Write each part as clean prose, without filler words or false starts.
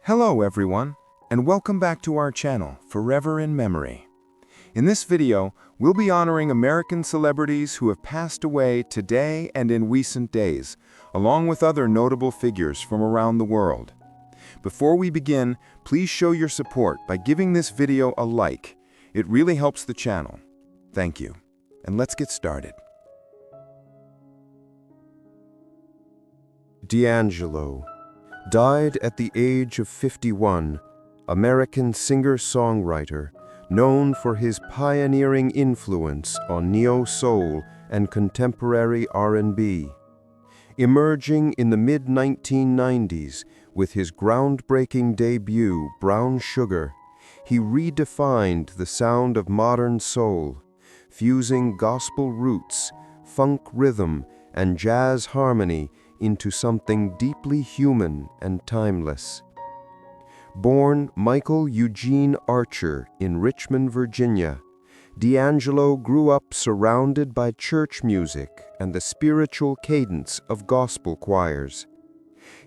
Hello everyone, and welcome back to our channel, Forever in Memory. In this video, we'll be honoring American celebrities who have passed away today and in recent days, along with other notable figures from around the world. Before we begin, please show your support by giving this video a like. It really helps the channel. Thank you. And let's get started. D'Angelo died at the age of 51, American singer-songwriter, known for his pioneering influence on neo-soul and contemporary R&B. Emerging in the mid-1990s with his groundbreaking debut, Brown Sugar, he redefined the sound of modern soul, fusing gospel roots, funk rhythm, and jazz harmony into something deeply human and timeless. Born Michael Eugene Archer in Richmond, Virginia, D'Angelo grew up surrounded by church music and the spiritual cadence of gospel choirs.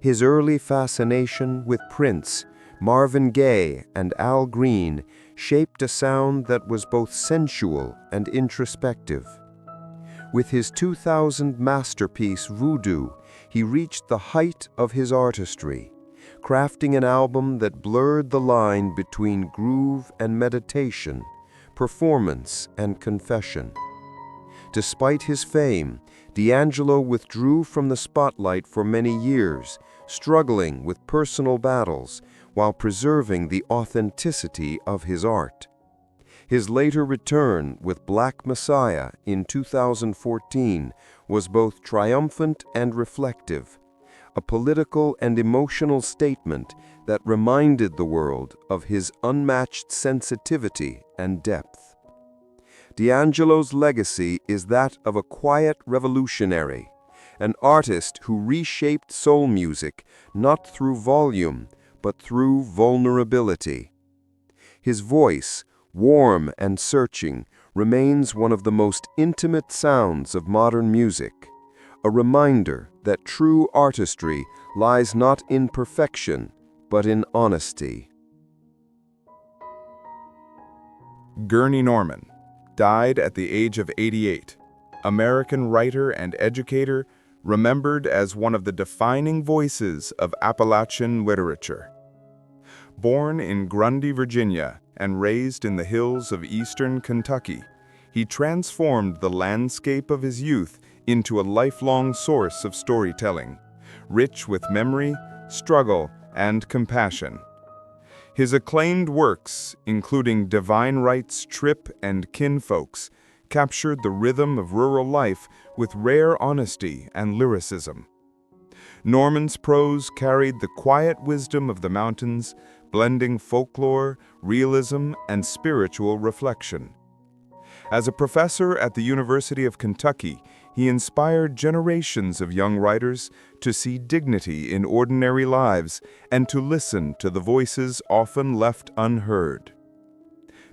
His early fascination with Prince, Marvin Gaye, and Al Green shaped a sound that was both sensual and introspective. With his 2000 masterpiece, Voodoo, he reached the height of his artistry, crafting an album that blurred the line between groove and meditation, performance and confession. Despite his fame, D'Angelo withdrew from the spotlight for many years, struggling with personal battles while preserving the authenticity of his art. His later return with Black Messiah in 2014 was both triumphant and reflective, a political and emotional statement that reminded the world of his unmatched sensitivity and depth. D'Angelo's legacy is that of a quiet revolutionary, an artist who reshaped soul music not through volume, but through vulnerability. His voice, warm and searching, remains one of the most intimate sounds of modern music, a reminder that true artistry lies not in perfection, but in honesty. Gurney Norman died at the age of 88, American writer and educator, remembered as one of the defining voices of Appalachian literature. Born in Grundy, Virginia, and raised in the hills of eastern Kentucky, he transformed the landscape of his youth into a lifelong source of storytelling, rich with memory, struggle, and compassion. His acclaimed works, including Divine Right's Trip and Kinfolks, captured the rhythm of rural life with rare honesty and lyricism. Norman's prose carried the quiet wisdom of the mountains, blending folklore, realism, and spiritual reflection. As a professor at the University of Kentucky, he inspired generations of young writers to see dignity in ordinary lives and to listen to the voices often left unheard.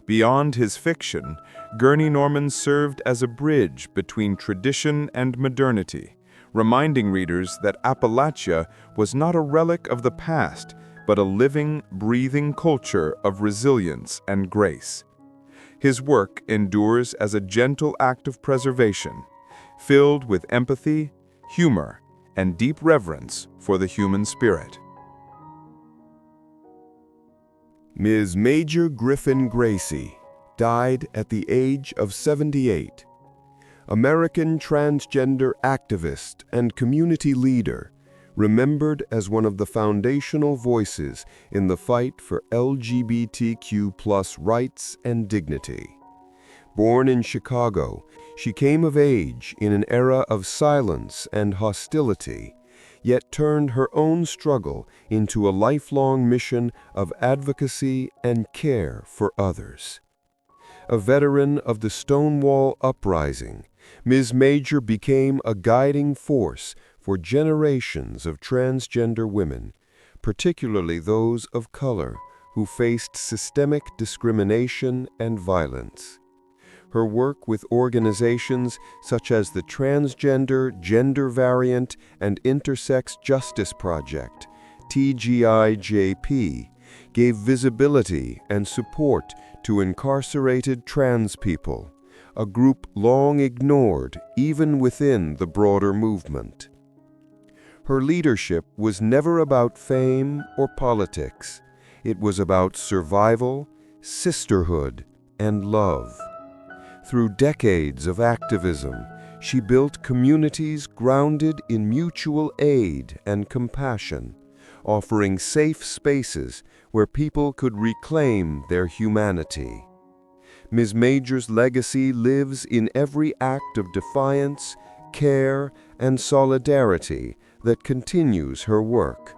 Beyond his fiction, Gurney Norman served as a bridge between tradition and modernity, reminding readers that Appalachia was not a relic of the past, but a living, breathing culture of resilience and grace. His work endures as a gentle act of preservation, filled with empathy, humor, and deep reverence for the human spirit. Ms. Major Griffin Gracie died at the age of 78. American transgender activist and community leader, remembered as one of the foundational voices in the fight for LGBTQ+ rights and dignity. Born in Chicago, she came of age in an era of silence and hostility, yet turned her own struggle into a lifelong mission of advocacy and care for others. A veteran of the Stonewall Uprising, Ms. Major became a guiding force for generations of transgender women, particularly those of color, who faced systemic discrimination and violence. Her work with organizations such as the Transgender, Gender Variant, and Intersex Justice Project TGIJP, gave visibility and support to incarcerated trans people, a group long ignored even within the broader movement. Her leadership was never about fame or politics. It was about survival, sisterhood, and love. Through decades of activism, she built communities grounded in mutual aid and compassion, offering safe spaces where people could reclaim their humanity. Ms. Major's legacy lives in every act of defiance, care, and solidarity that continues her work,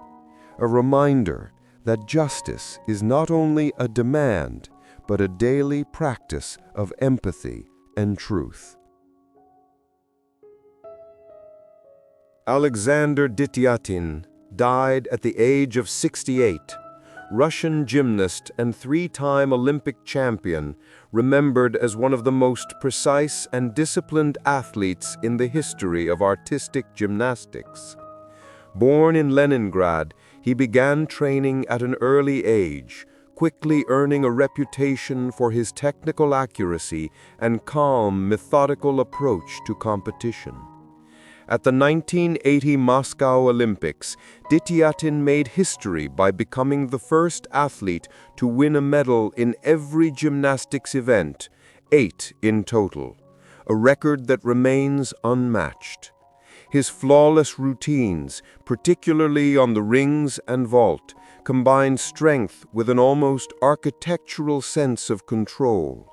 a reminder that justice is not only a demand, but a daily practice of empathy and truth. Alexander Dityatin died at the age of 68, Russian gymnast and three-time Olympic champion, remembered as one of the most precise and disciplined athletes in the history of artistic gymnastics. Born in Leningrad, he began training at an early age, quickly earning a reputation for his technical accuracy and calm, methodical approach to competition. At the 1980 Moscow Olympics, Dityatin made history by becoming the first athlete to win a medal in every gymnastics event, 8 in total, a record that remains unmatched. His flawless routines, particularly on the rings and vault, combined strength with an almost architectural sense of control.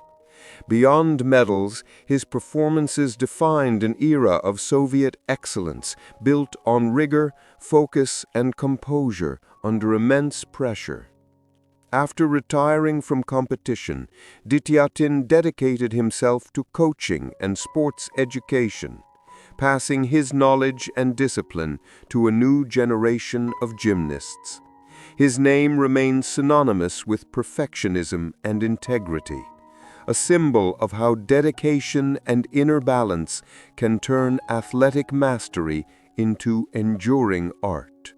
Beyond medals, his performances defined an era of Soviet excellence built on rigor, focus, and composure under immense pressure. After retiring from competition, Dityatin dedicated himself to coaching and sports education, passing his knowledge and discipline to a new generation of gymnasts. His name remains synonymous with perfectionism and integrity, a symbol of how dedication and inner balance can turn athletic mastery into enduring art.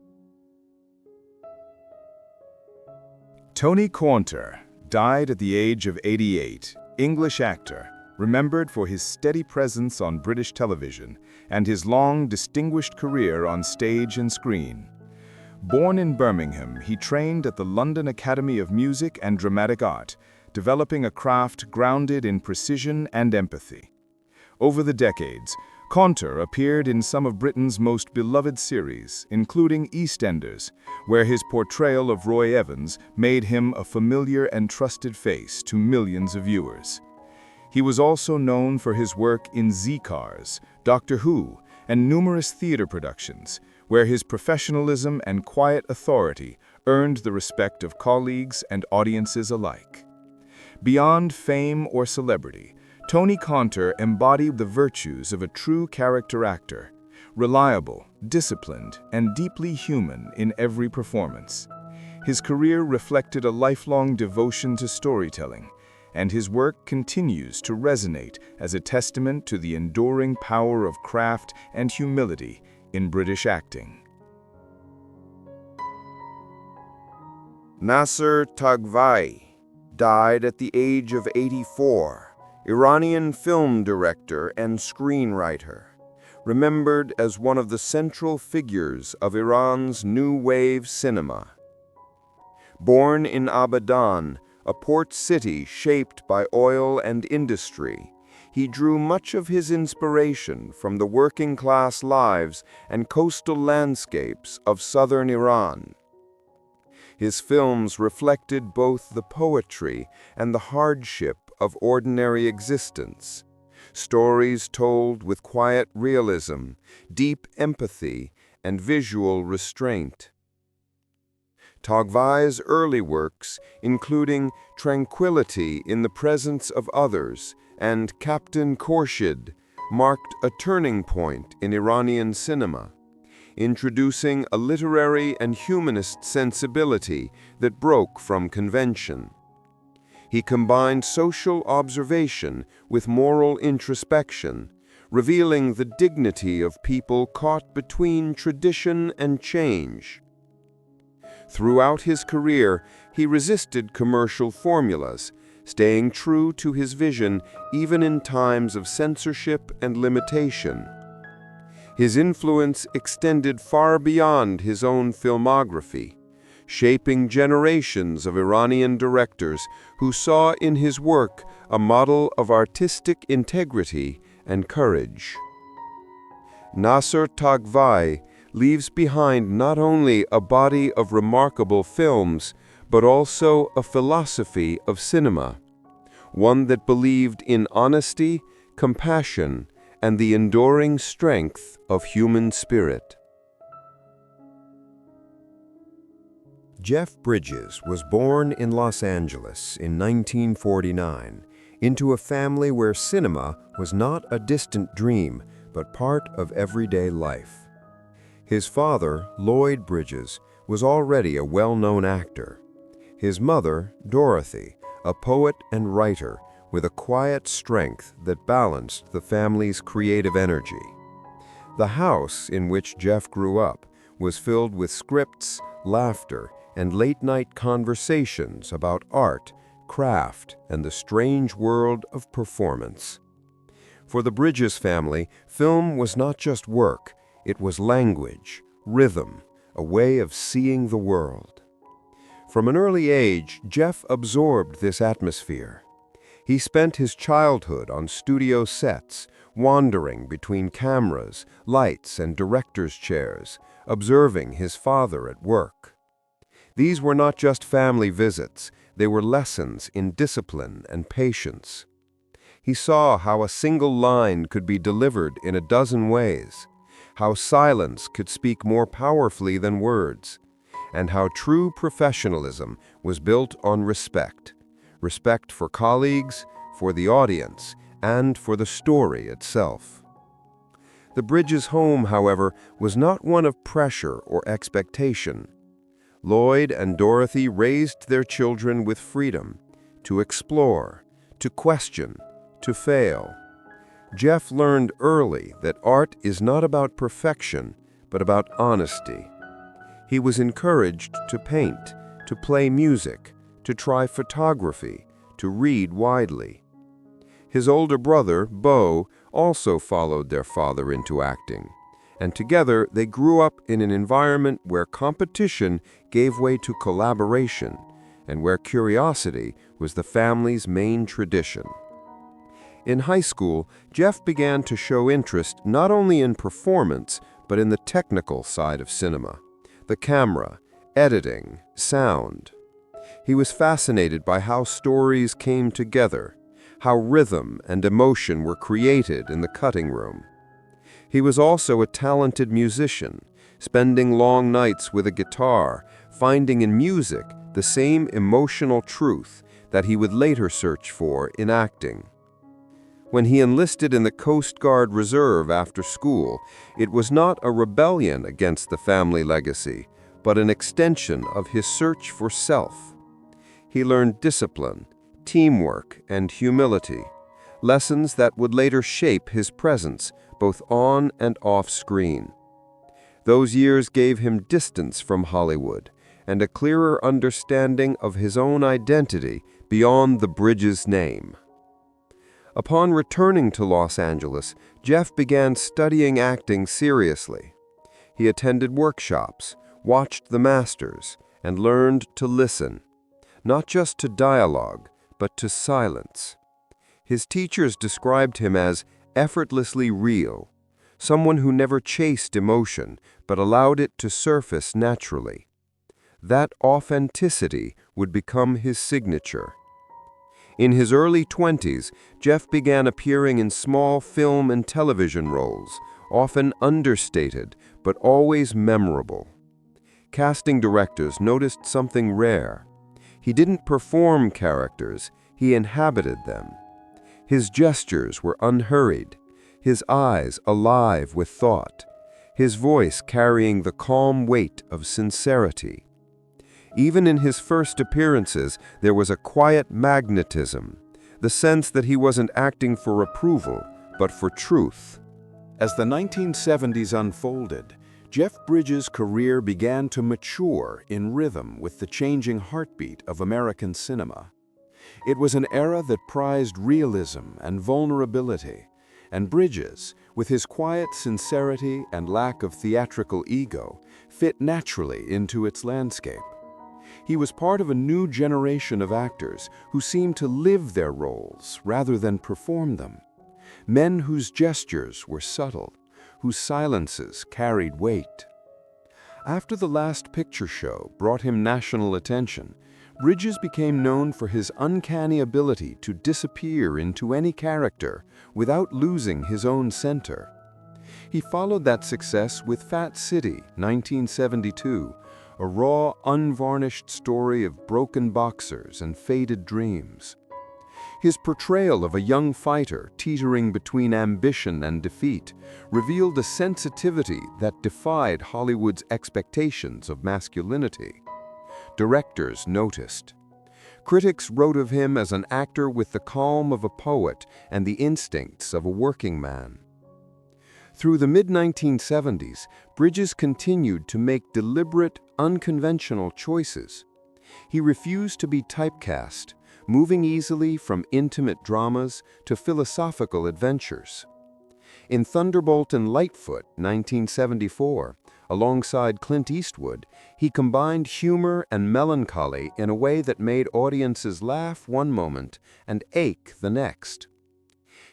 Tony Caunter died at the age of 88, English actor, remembered for his steady presence on British television and his long, distinguished career on stage and screen. Born in Birmingham, he trained at the London Academy of Music and Dramatic Art, developing a craft grounded in precision and empathy. Over the decades, Caunter appeared in some of Britain's most beloved series, including EastEnders, where his portrayal of Roy Evans made him a familiar and trusted face to millions of viewers. He was also known for his work in Z-Cars, Doctor Who, and numerous theater productions, where his professionalism and quiet authority earned the respect of colleagues and audiences alike. Beyond fame or celebrity, Tony Caunter embodied the virtues of a true character actor, reliable, disciplined, and deeply human in every performance. His career reflected a lifelong devotion to storytelling, and his work continues to resonate as a testament to the enduring power of craft and humility in British acting. Nasser Tagvai died at the age of 84, Iranian film director and screenwriter, remembered as one of the central figures of Iran's new wave cinema. Born in Abadan, a port city shaped by oil and industry, he drew much of his inspiration from the working-class lives and coastal landscapes of southern Iran. His films reflected both the poetry and the hardship of ordinary existence, stories told with quiet realism, deep empathy, and visual restraint. Tagvai's early works, including Tranquility in the Presence of Others and Captain Khorshid, marked a turning point in Iranian cinema, introducing a literary and humanist sensibility that broke from convention. He combined social observation with moral introspection, revealing the dignity of people caught between tradition and change. Throughout his career, he resisted commercial formulas, staying true to his vision even in times of censorship and limitation. His influence extended far beyond his own filmography, shaping generations of Iranian directors who saw in his work a model of artistic integrity and courage. Nasser Tagvai leaves behind not only a body of remarkable films, but also a philosophy of cinema, one that believed in honesty, compassion, and the enduring strength of human spirit. Jeff Bridges was born in Los Angeles in 1949 into a family where cinema was not a distant dream, but part of everyday life. His father, Lloyd Bridges, was already a well-known actor. His mother, Dorothy, a poet and writer with a quiet strength that balanced the family's creative energy. The house in which Jeff grew up was filled with scripts, laughter, and late-night conversations about art, craft, and the strange world of performance. For the Bridges family, film was not just work, it was language, rhythm, a way of seeing the world. From an early age, Jeff absorbed this atmosphere. He spent his childhood on studio sets, wandering between cameras, lights, and director's chairs, observing his father at work. These were not just family visits, they were lessons in discipline and patience. He saw how a single line could be delivered in a dozen ways, how silence could speak more powerfully than words, and how true professionalism was built on respect. Respect for colleagues, for the audience, and for the story itself. The Bridges home, however, was not one of pressure or expectation. Lloyd and Dorothy raised their children with freedom to explore, to question, to fail. Jeff learned early that art is not about perfection, but about honesty. He was encouraged to paint, to play music, to try photography, to read widely. His older brother, Beau, also followed their father into acting, and together they grew up in an environment where competition gave way to collaboration, and where curiosity was the family's main tradition. In high school, Jeff began to show interest not only in performance, but in the technical side of cinema, the camera, editing, sound. He was fascinated by how stories came together, how rhythm and emotion were created in the cutting room. He was also a talented musician, spending long nights with a guitar, finding in music the same emotional truth that he would later search for in acting. When he enlisted in the Coast Guard Reserve after school, it was not a rebellion against the family legacy, but an extension of his search for self. He learned discipline, teamwork, and humility, lessons that would later shape his presence both on and off screen. Those years gave him distance from Hollywood and a clearer understanding of his own identity beyond the Bridges name. Upon returning to Los Angeles, Jeff began studying acting seriously. He attended workshops, watched the masters, and learned to listen, not just to dialogue, but to silence. His teachers described him as effortlessly real, someone who never chased emotion, but allowed it to surface naturally. That authenticity would become his signature. In his early 20s, Jeff began appearing in small film and television roles, often understated, but always memorable. Casting directors noticed something rare. He didn't perform characters, he inhabited them. His gestures were unhurried, his eyes alive with thought, his voice carrying the calm weight of sincerity. Even in his first appearances, there was a quiet magnetism, the sense that he wasn't acting for approval, but for truth. As the 1970s unfolded, Jeff Bridges' career began to mature in rhythm with the changing heartbeat of American cinema. It was an era that prized realism and vulnerability, and Bridges, with his quiet sincerity and lack of theatrical ego, fit naturally into its landscape. He was part of a new generation of actors who seemed to live their roles rather than perform them. Men whose gestures were subtle, whose silences carried weight. After The Last Picture Show brought him national attention, Bridges became known for his uncanny ability to disappear into any character without losing his own center. He followed that success with Fat City, 1972, a raw, unvarnished story of broken boxers and faded dreams. His portrayal of a young fighter teetering between ambition and defeat revealed a sensitivity that defied Hollywood's expectations of masculinity. Directors noticed. Critics wrote of him as an actor with the calm of a poet and the instincts of a working man. Through the mid-1970s, Bridges continued to make deliberate, unconventional choices. He refused to be typecast, moving easily from intimate dramas to philosophical adventures. In Thunderbolt and Lightfoot, 1974, alongside Clint Eastwood, he combined humor and melancholy in a way that made audiences laugh one moment and ache the next.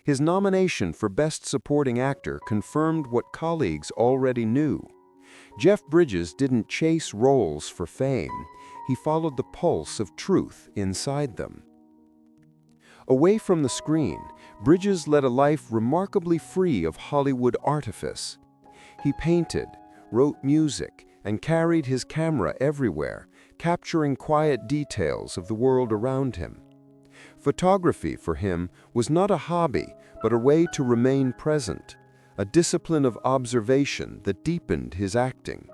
His nomination for Best Supporting Actor confirmed what colleagues already knew. Jeff Bridges didn't chase roles for fame. He followed the pulse of truth inside them. Away from the screen, Bridges led a life remarkably free of Hollywood artifice. He painted, wrote music, and carried his camera everywhere, capturing quiet details of the world around him. Photography for him was not a hobby, but a way to remain present, a discipline of observation that deepened his acting.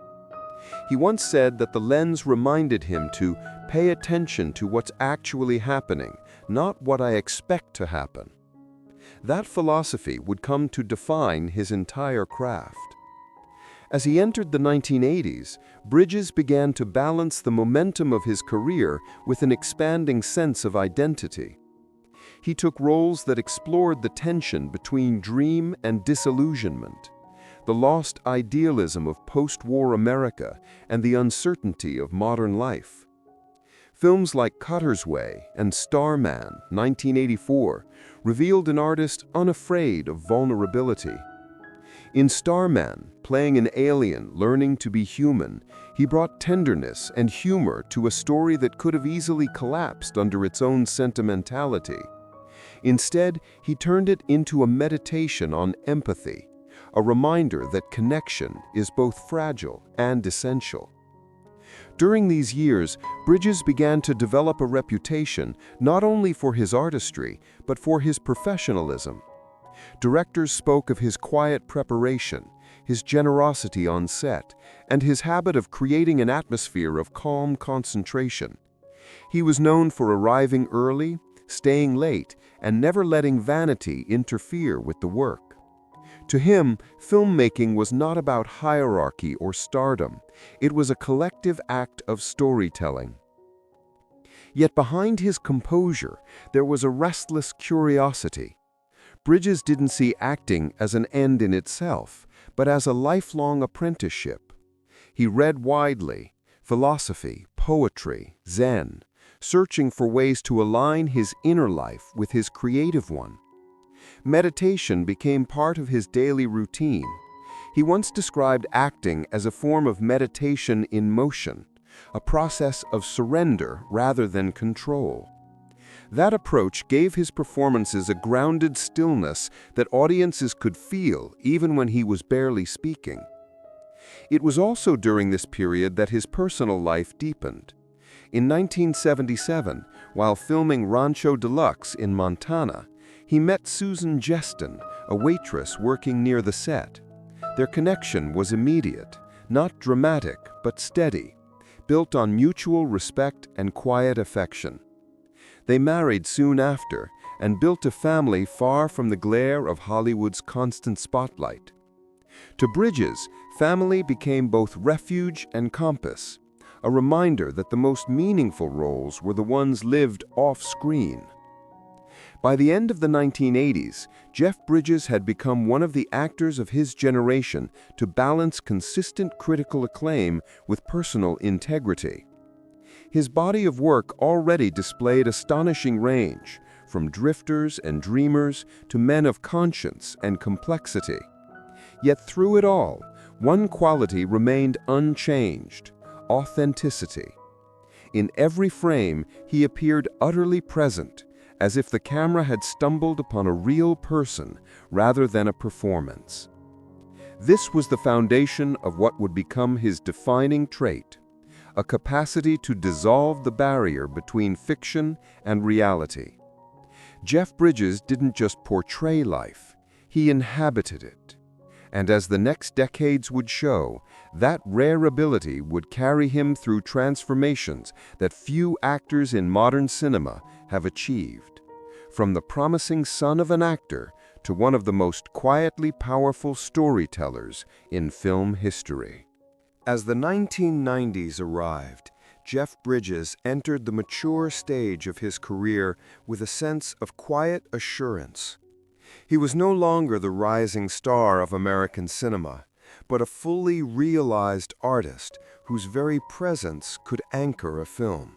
He once said that the lens reminded him to pay attention to what's actually happening, not what I expect to happen. That philosophy would come to define his entire craft. As he entered the 1980s, Bridges began to balance the momentum of his career with an expanding sense of identity. He took roles that explored the tension between dream and disillusionment, the lost idealism of post-war America and the uncertainty of modern life. Films like Cutter's Way and Starman, 1984, revealed an artist unafraid of vulnerability. In Starman, playing an alien learning to be human, he brought tenderness and humor to a story that could have easily collapsed under its own sentimentality. Instead, he turned it into a meditation on empathy, a reminder that connection is both fragile and essential. During these years, Bridges began to develop a reputation not only for his artistry, but for his professionalism. Directors spoke of his quiet preparation, his generosity on set, and his habit of creating an atmosphere of calm concentration. He was known for arriving early, staying late, and never letting vanity interfere with the work. To him, filmmaking was not about hierarchy or stardom. It was a collective act of storytelling. Yet behind his composure, there was a restless curiosity. Bridges didn't see acting as an end in itself, but as a lifelong apprenticeship. He read widely, philosophy, poetry, Zen, searching for ways to align his inner life with his creative one. Meditation became part of his daily routine. He once described acting as a form of meditation in motion, a process of surrender rather than control. That approach gave his performances a grounded stillness that audiences could feel even when he was barely speaking. It was also during this period that his personal life deepened. In 1977, while filming Rancho Deluxe in Montana, he met Susan Geston, a waitress working near the set. Their connection was immediate, not dramatic, but steady, built on mutual respect and quiet affection. They married soon after and built a family far from the glare of Hollywood's constant spotlight. To Bridges, Family became both refuge and compass, a reminder that the most meaningful roles were the ones lived off-screen. By the end of the 1980s, Jeff Bridges had become one of the actors of his generation to balance consistent critical acclaim with personal integrity. His body of work already displayed astonishing range, from drifters and dreamers to men of conscience and complexity. Yet through it all, one quality remained unchanged: authenticity. In every frame, he appeared utterly present, as if the camera had stumbled upon a real person rather than a performance. This was the foundation of what would become his defining trait: a capacity to dissolve the barrier between fiction and reality. Jeff Bridges didn't just portray life, he inhabited it. And as the next decades would show, that rare ability would carry him through transformations that few actors in modern cinema have achieved. From the promising son of an actor to one of the most quietly powerful storytellers in film history. As the 1990s arrived, Jeff Bridges entered the mature stage of his career with a sense of quiet assurance. He was no longer the rising star of American cinema, but a fully realized artist whose very presence could anchor a film.